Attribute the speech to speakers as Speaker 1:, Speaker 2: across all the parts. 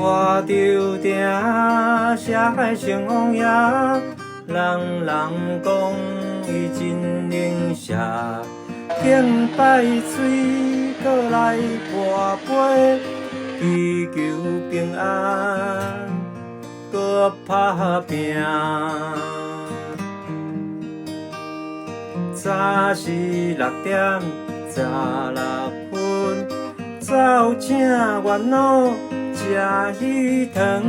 Speaker 1: 大头顶写海成王爷，人讲伊真能写，敬拜水搁来跋杯，祈求平安搁打拼。早时6点16分，走请元老食鱼汤，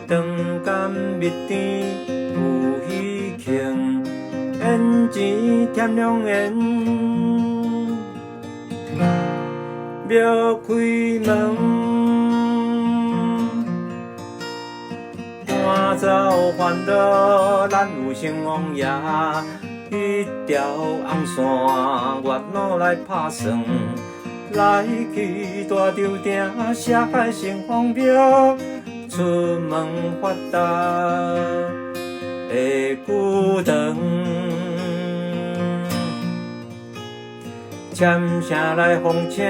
Speaker 1: 肠甘蜜甜有喜庆，宴钱添良缘，庙开门，赶走烦恼，咱有成王爷。迄条红线，月老来拍算，来去大头顶，写海城隍庙，出门发达会久长。签声来奉请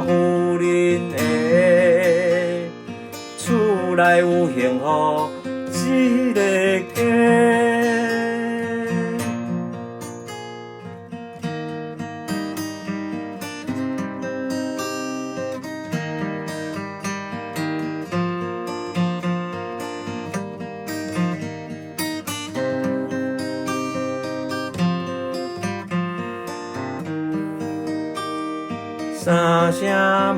Speaker 1: 夫人的，厝内有幸福一个家。三声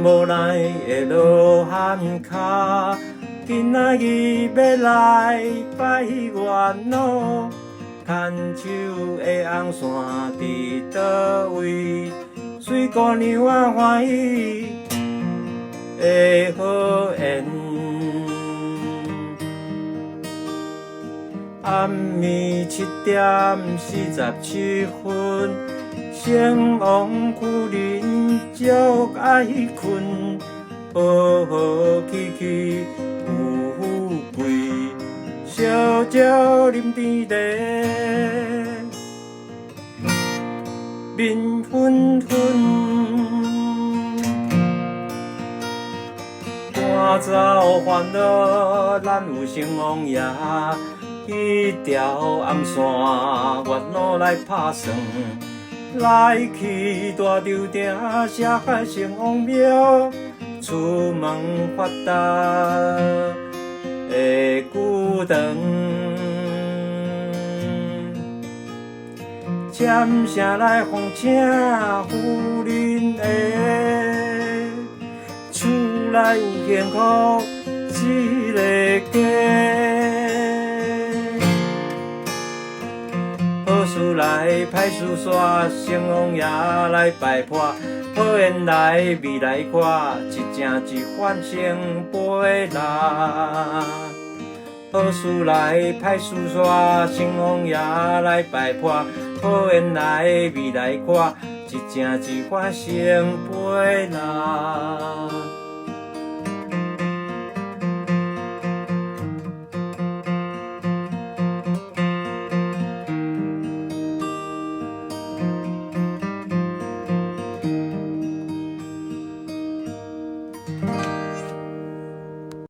Speaker 1: 无奈的落汉脚，今仔日要来拜月老，牵手的红线伫倒位？水姑娘仔欢喜的好缘。暗暝7点47分。成王夫人足爱困，好好起起有富贵，烧酒啉甜茶，面粉粉，赶走烦恼，咱有成王爷。迄条红线，月老来拍算。来去大头顶，写海城隍庙，出门发达会久长。签声来奉请夫人的，厝内有幸福一个家。好事来，歹事煞，成王爷来拜破，好缘来，未来看，一正一反成陪啦。好事来，歹事煞，成王爷来拜破，好缘来，未来看，一正一反成陪啦。